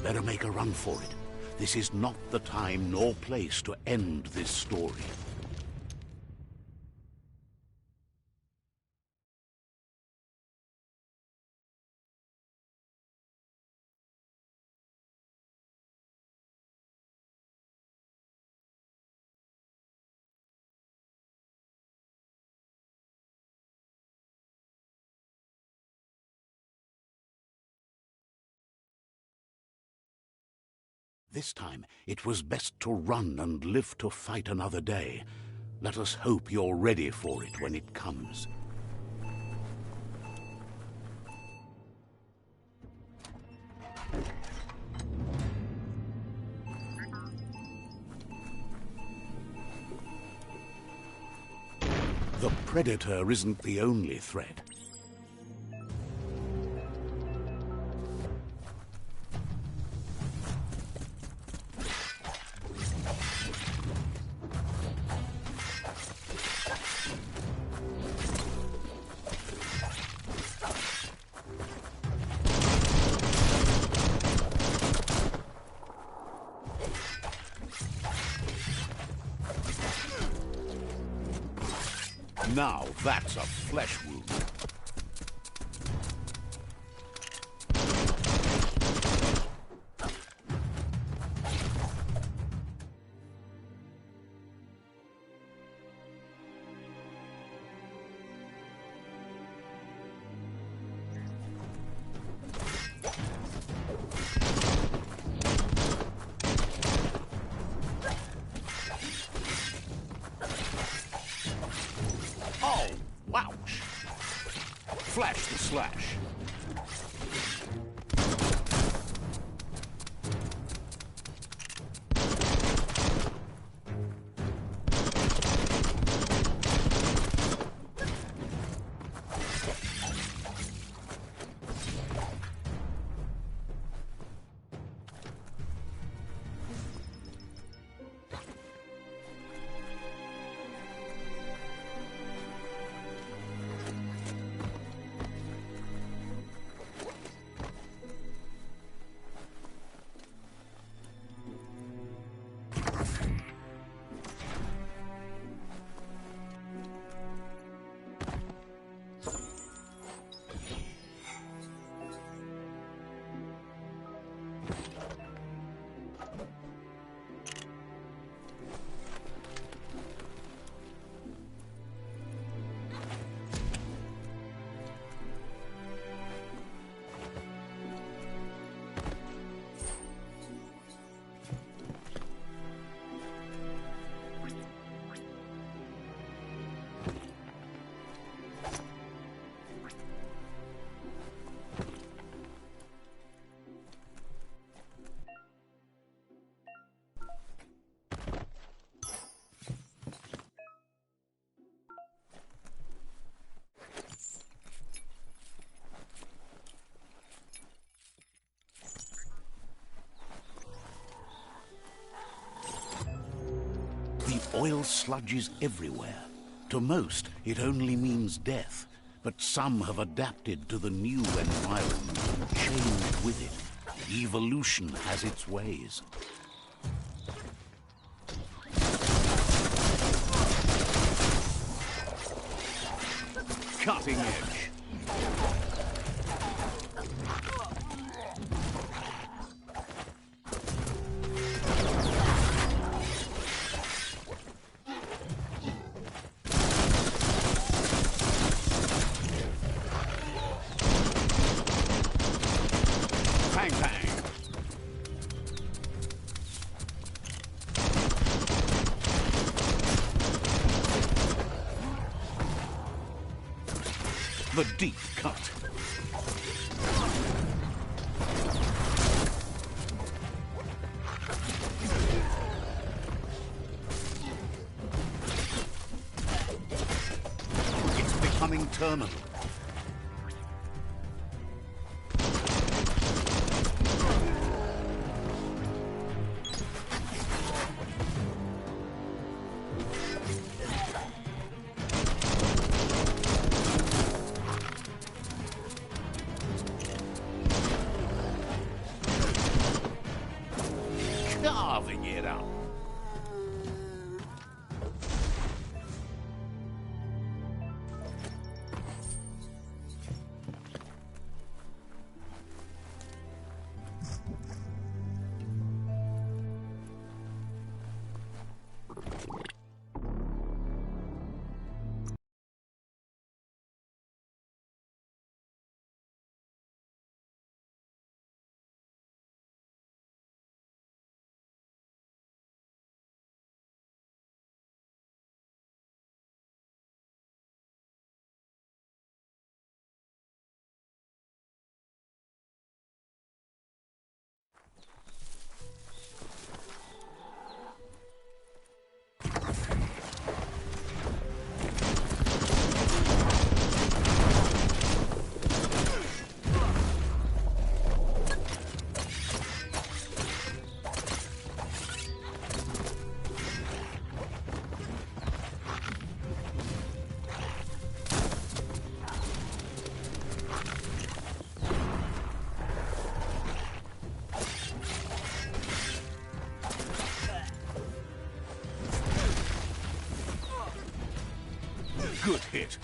Better make a run for it. This is not the time nor place to end this story. This time, it was best to run and live to fight another day. Let us hope you're ready for it when it comes. The Predator isn't the only threat. Now that's a flesh wound. Wouch! Flash the slash. Oil sludges everywhere. To most, it only means death, but some have adapted to the new environment and changed with it. Evolution has its ways. Cutting edge. The deep cut. It's becoming terminal. Good hit.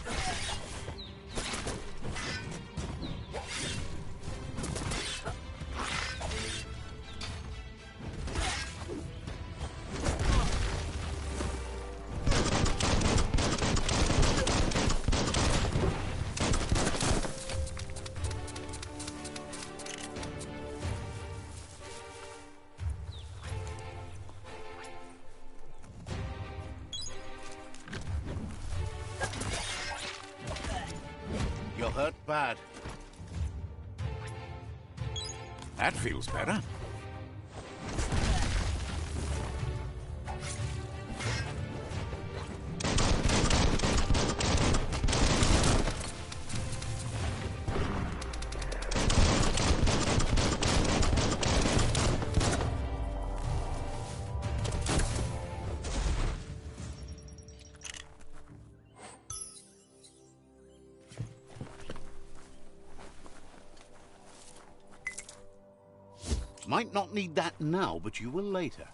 You're hurt bad. That feels better. Might not need that now, but you will later.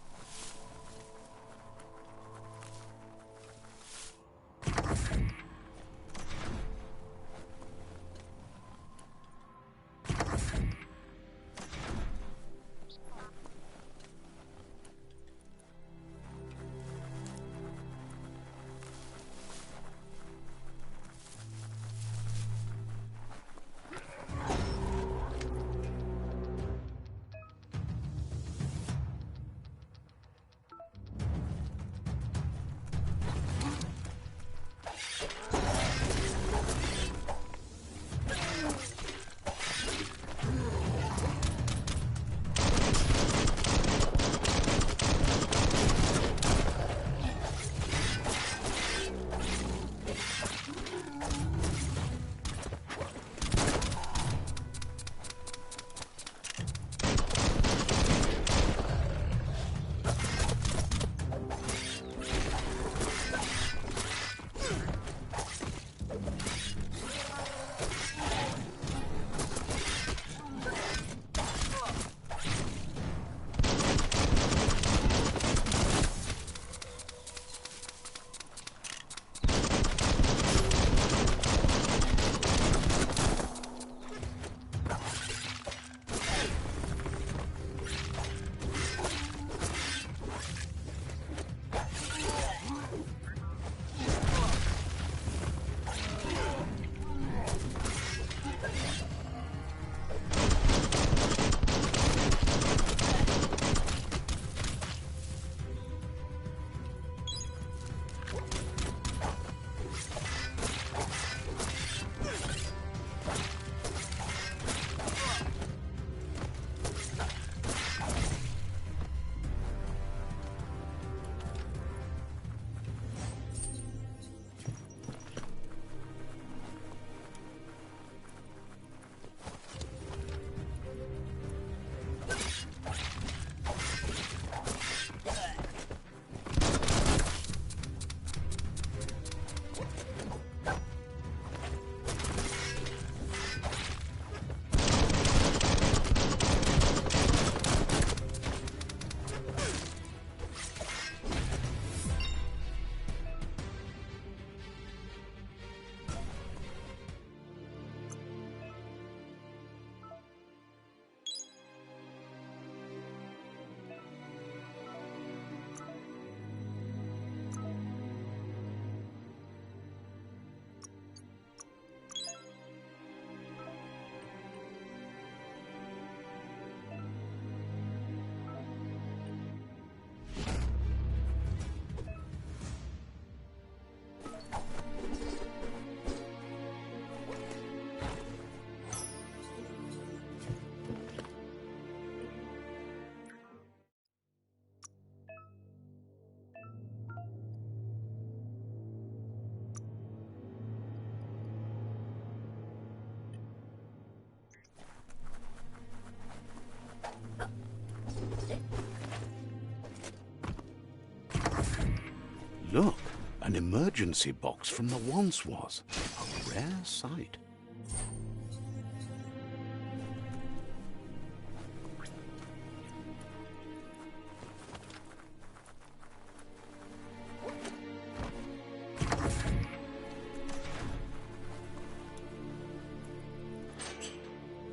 Look, an emergency box from the once was. A rare sight.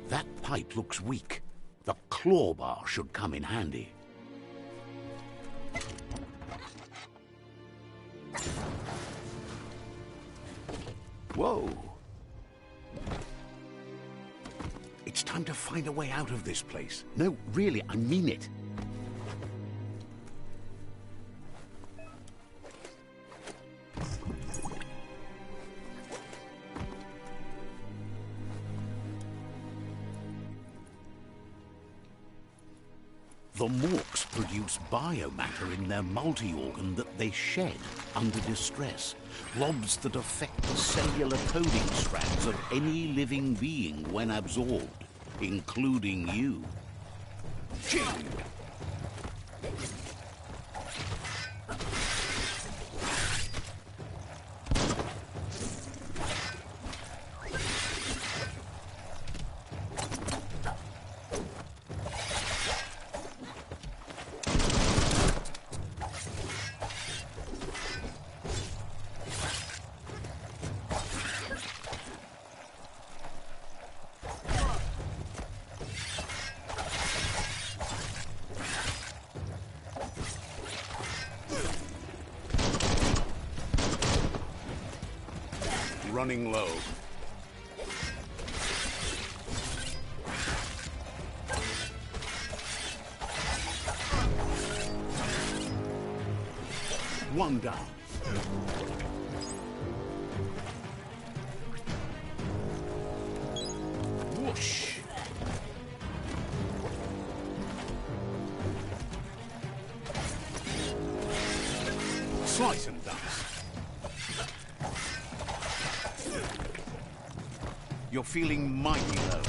That pipe looks weak. The claw bar should come in handy. Whoa! It's time to find a way out of this place. No, really, I mean it. The morks produce biomatter in their multi-organ that they shed under distress. Blobs that affect the cellular coding strands of any living being when absorbed, including you. Ching! Running low. One down. Whoosh. Slice and dice. You're feeling mighty low.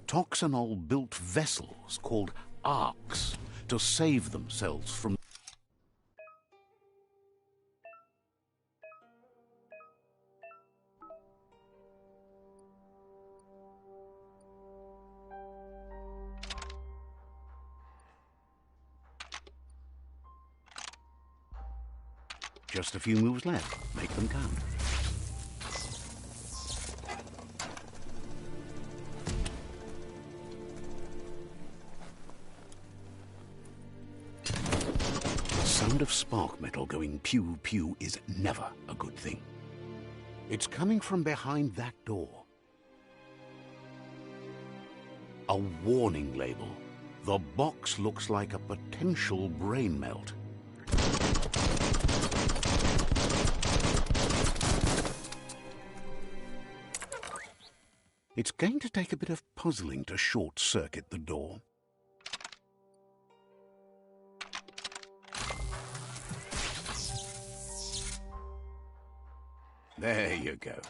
Toxanol built vessels called arks to save themselves from... Just a few moves left. Make them count. The sound of spark metal going pew-pew is never a good thing. It's coming from behind that door. A warning label. The box looks like a potential brain melt. It's going to take a bit of puzzling to short-circuit the door. There you go.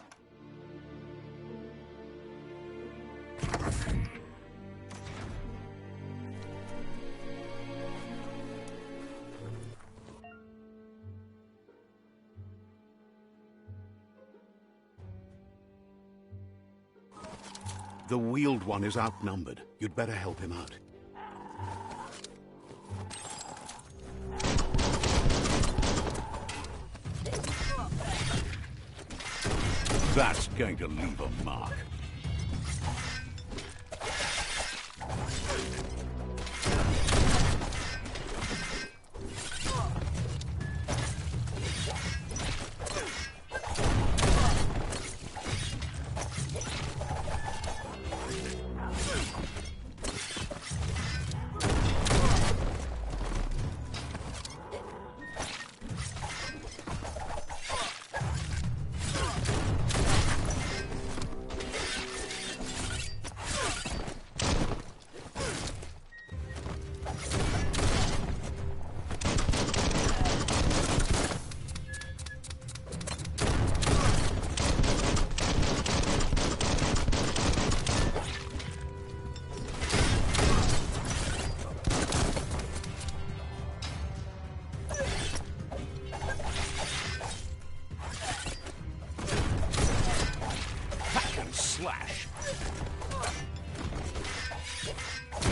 The wheeled one is outnumbered. You'd better help him out. That's going to leave a mark.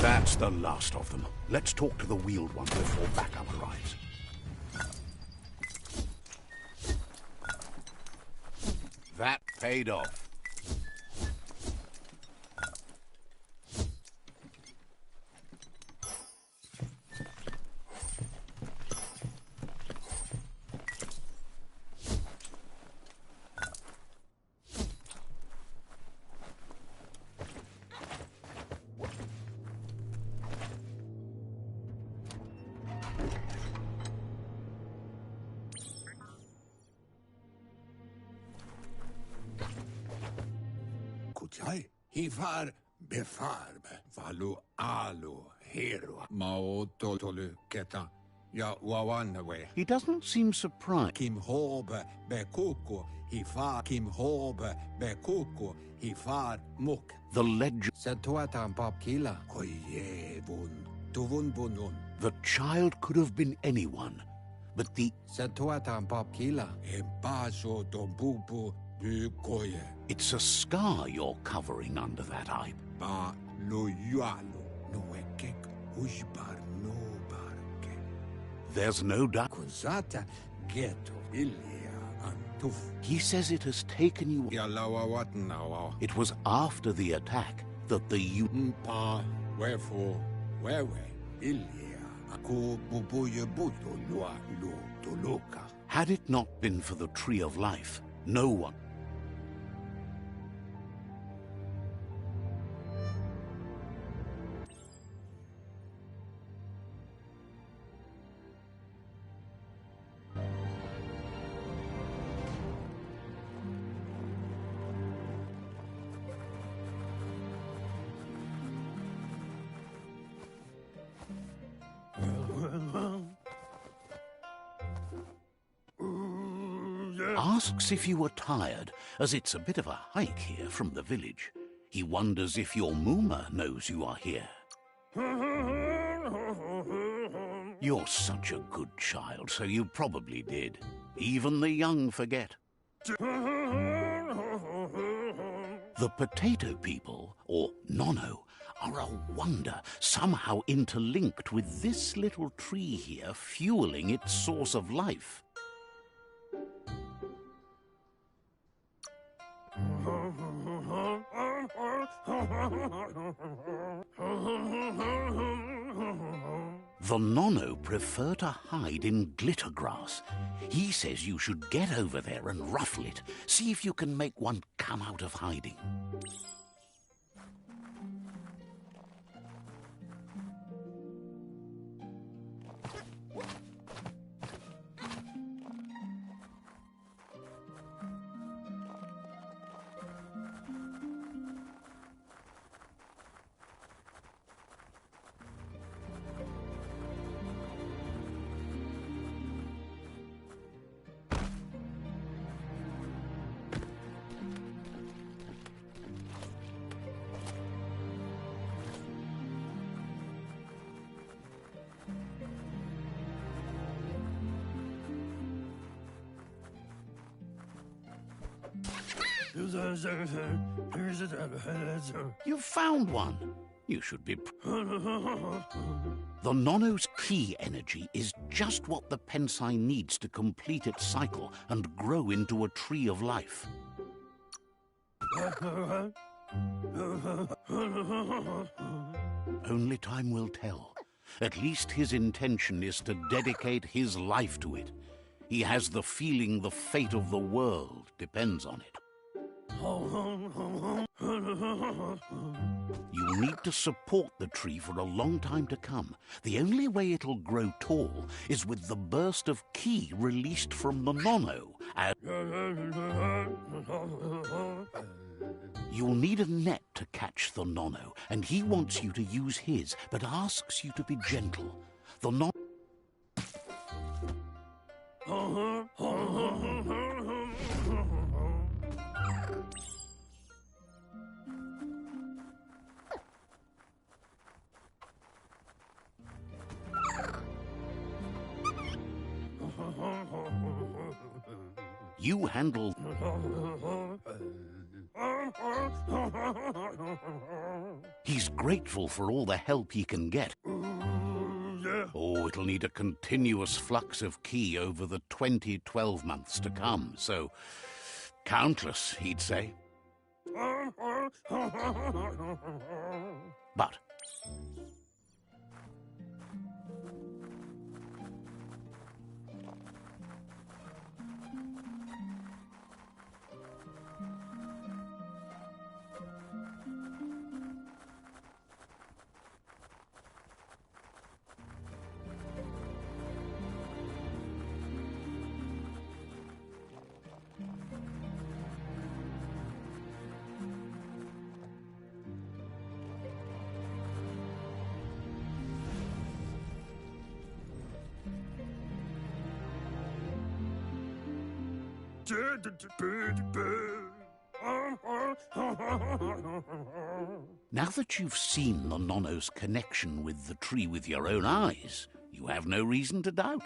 That's the last of them. Let's talk to the wheeled one before backup arrives. That paid off. Hifar befarbe valu alu hero mao totolu keta ya wawanwe He doesn't seem surprised. kim hobe bekuku hifar kim hobe bekuku hifar muk The legend. setuatan papkila koye bun tuvun bunun The child could have been anyone, but the... setuatan papkila empaso dombubu koye. It's a scar you're covering under that eye. Ba lo yualo no ekek ushbar no barke. There's no doubt. Kuzata geto ilia antuf. He says it has taken you... Yalawa wat now. It was after the attack that the Pa wherefore wewe ilia ako bubuye buto lua lo toloka. Had it not been for the Tree of Life, no one... Asks if you were tired, as it's a bit of a hike here from the village. He wonders if your Mooma knows you are here. You're such a good child, so you probably did. Even the young forget. The potato people, or Nono, are a wonder, somehow interlinked with this little tree here, fueling its source of life. The Nono prefer to hide in glitter grass. He says you should get over there and ruffle it. See if you can make one come out of hiding. You've found one. You should be... The Nono's key energy is just what the Pensai needs to complete its cycle and grow into a tree of life. Only time will tell. At least his intention is to dedicate his life to it. He has the feeling the fate of the world depends on it. You'll need to support the tree for a long time to come. The only way it'll grow tall is with the burst of ki released from the Nono. You'll need a net to catch the Nono, and he wants you to use his, but asks you to be gentle. The Nono... You handle... He's grateful for all the help he can get. Oh, it'll need a continuous flux of ki over the 12 months to come, so countless, he'd say. But now that you've seen the Nonno's connection with the tree with your own eyes, you have no reason to doubt.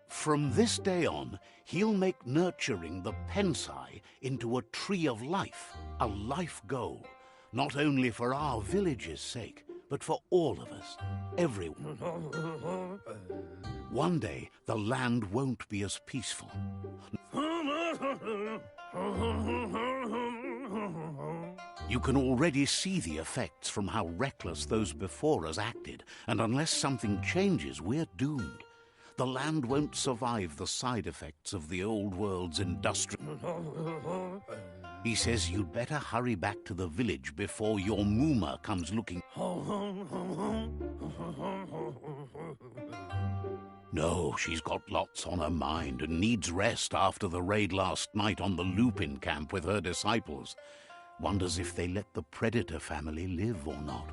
From this day on, he'll make nurturing the Pensai into a tree of life, a life goal, not only for our village's sake, but for all of us, everyone. One day, the land won't be as peaceful. You can already see the effects from how reckless those before us acted, and unless something changes, we're doomed. The land won't survive the side effects of the old world's industrial... He says you'd better hurry back to the village before your Mooma comes looking... No, she's got lots on her mind and needs rest after the raid last night on the Lupin camp with her disciples. Wonders if they let the Predator family live or not.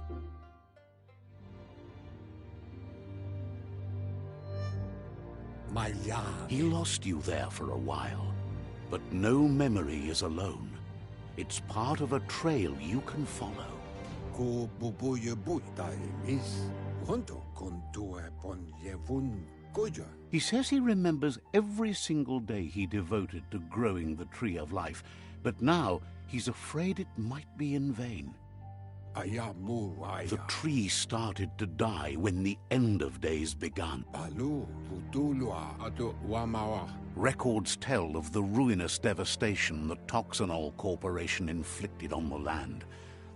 My yard. He lost you there for a while, but no memory is alone. It's part of a trail you can follow. Ko bubuye buitai mis. Honto con tue pon yevun goja. He says he remembers every single day he devoted to growing the Tree of Life, but now he's afraid it might be in vain. The tree started to die when the end of days began. Records tell of the ruinous devastation the Toxanol Corporation inflicted on the land.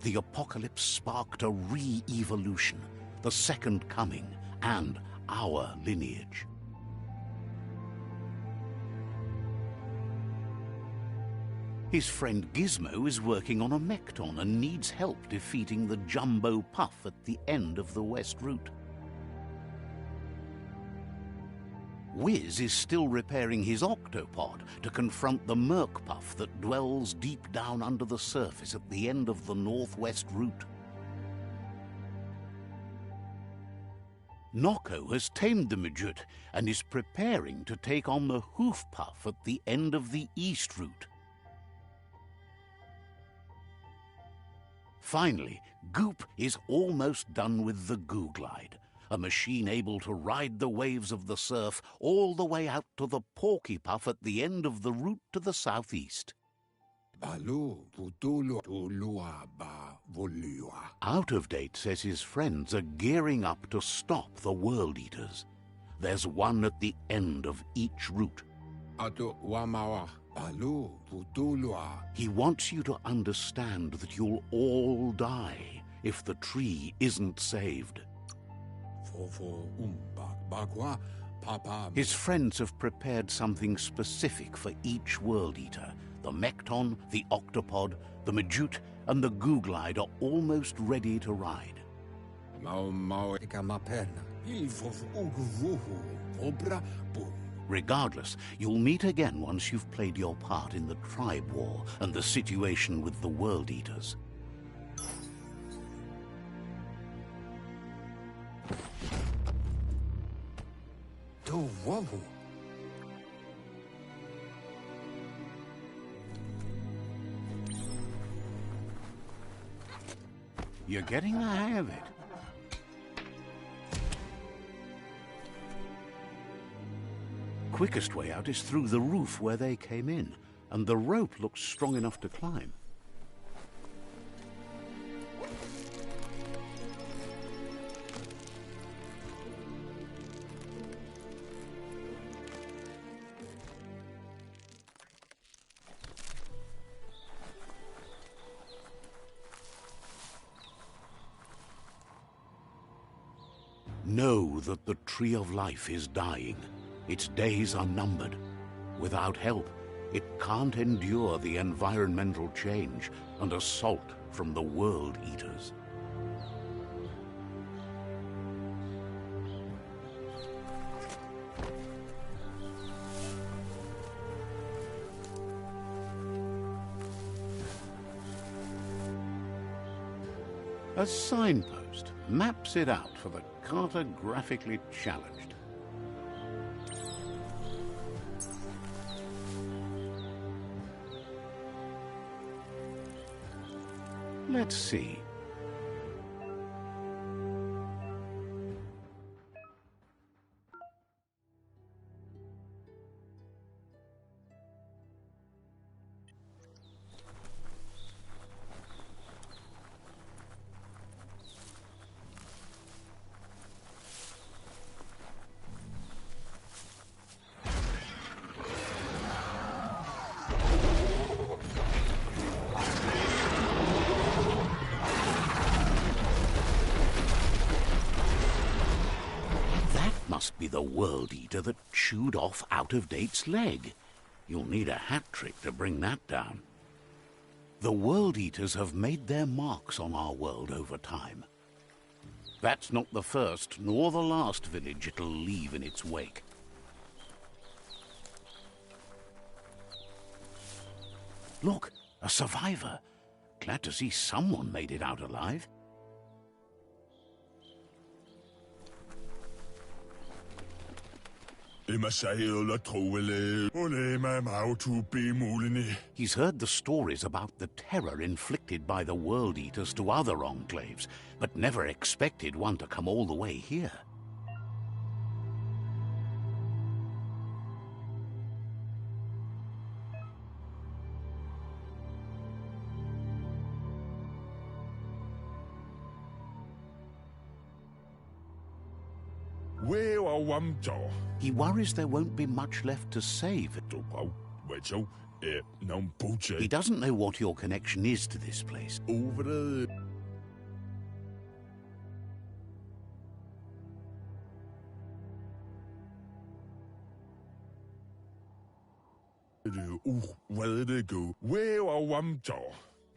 The apocalypse sparked a re-evolution, the second coming, and our lineage. His friend Gizmo is working on a Mekton and needs help defeating the Jumbo Puff at the end of the West Route. Wiz is still repairing his Octopod to confront the Merc Puff that dwells deep down under the surface at the end of the Northwest Route. Noko has tamed the Midget and is preparing to take on the Hoof Puff at the end of the East Route. Finally, Goop is almost done with the Goo Glide, a machine able to ride the waves of the surf all the way out to the Porky Puff at the end of the route to the southeast. Out of Date says his friends are gearing up to stop the World Eaters. There's one at the end of each route. He wants you to understand that you'll all die if the tree isn't saved. His friends have prepared something specific for each World Eater. The Mekton, the Octopod, the Majute, and the Goo Glide are almost ready to ride. Regardless, you'll meet again once you've played your part in the tribe war and the situation with the World Eaters. You're getting the hang of it. quickest way out is through the roof where they came in, and the rope looks strong enough to climb. Know that the Tree of Life is dying. Its days are numbered. Without help, it can't endure the environmental change and assault from the World Eaters. A signpost maps it out for the cartographically challenged. Let's see. Must be the World Eater that chewed off Out-of-Date's leg. You'll need a hat trick to bring that down. The World Eaters have made their marks on our world over time. That's not the first nor the last village it'll leave in its wake. Look, a survivor. Glad to see someone made it out alive. He's heard the stories about the terror inflicted by the World Eaters to other enclaves, but never expected one to come all the way here. He worries there won't be much left to save. He doesn't know what your connection is to this place.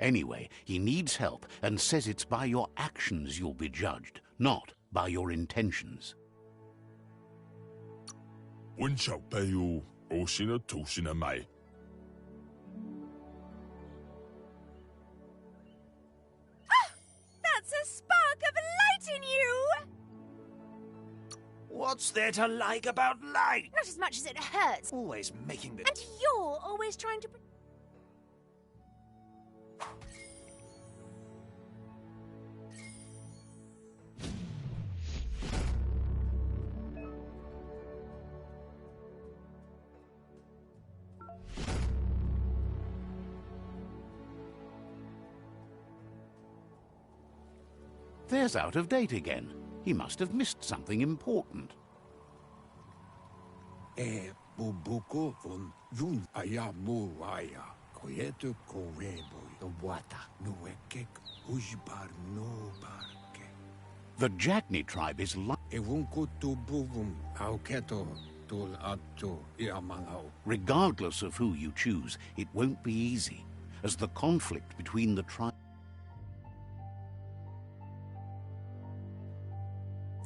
Anyway, he needs help and says it's by your actions you'll be judged, not by your intentions. That's a spark of light in you! What's there to like about light? Not as much as it hurts. Always making the... And you're always trying to... There's Out-of-Date again. He must have missed something important. Bubuko von yun ayamuaya koyetu koreboy the wata nuekek ujbar no barke. The Jackney tribe is Evunkutu auketo tul atto iamangao. Regardless of who you choose, it won't be easy, as the conflict between the tribes.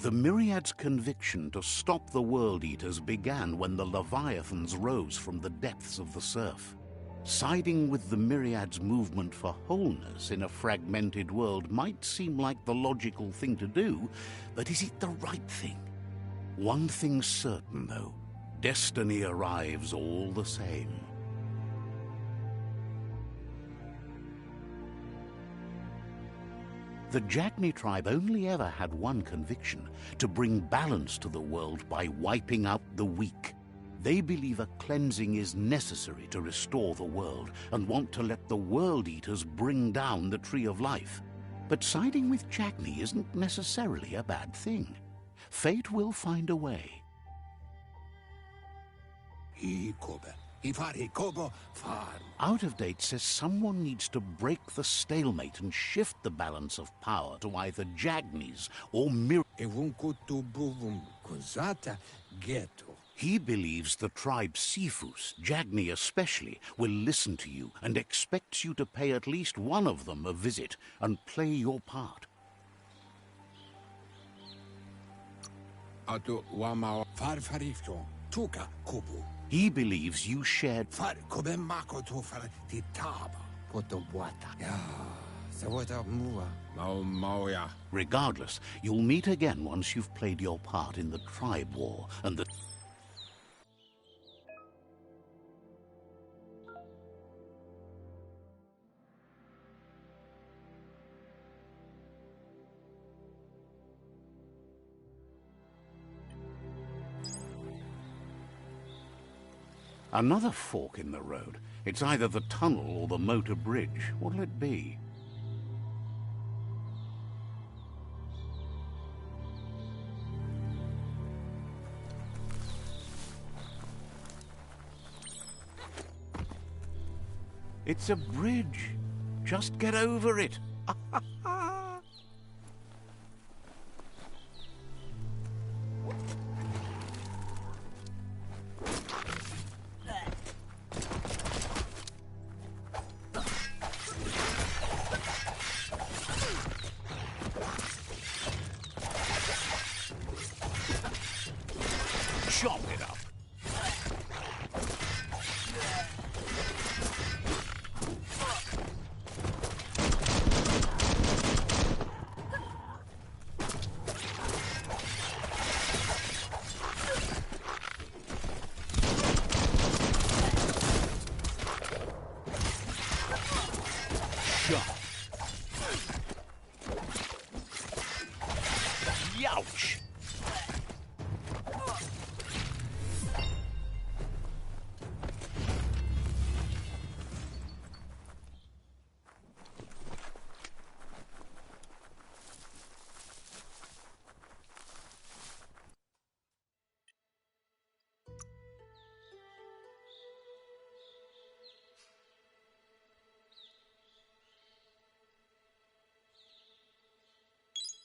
The Myriad's conviction to stop the World Eaters began when the Leviathans rose from the depths of the surf. Siding with the Myriad's movement for wholeness in a fragmented world might seem like the logical thing to do, but is it the right thing? One thing's certain, though. Destiny arrives all the same. The Jackney tribe only ever had one conviction: to bring balance to the world by wiping out the weak. They believe a cleansing is necessary to restore the world and want to let the World Eaters bring down the Tree of Life. But siding with Jagni isn't necessarily a bad thing. Fate will find a way. Out of Date says someone needs to break the stalemate and shift the balance of power to either Jagni's or He believes the tribe Sifus, Jagni especially, will listen to you and expects you to pay at least one of them a visit and play your part. He believes you shared... Regardless, you'll meet again once you've played your part in the tribe war and the... Another fork in the road. It's either the tunnel or the motor bridge. What'll it be? It's a bridge. Just get over it. Chop it up. Youch!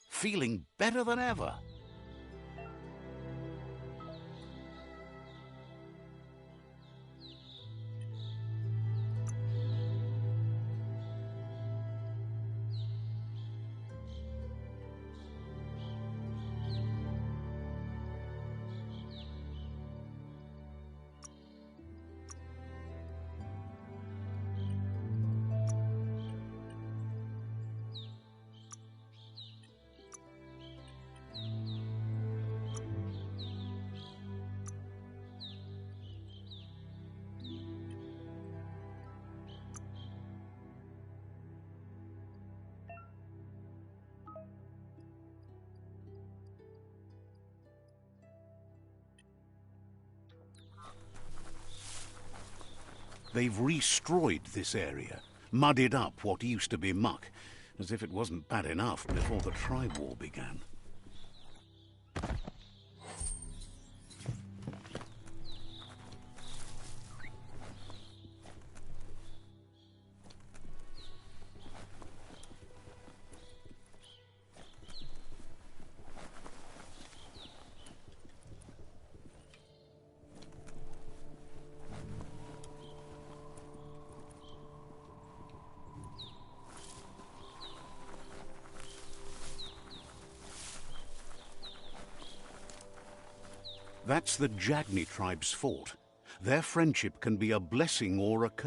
Feeling better than ever. They've restroyed this area, muddied up what used to be muck, as if it wasn't bad enough before the tribe war began. That's the Jagni tribe's fort. Their friendship can be a blessing or a curse.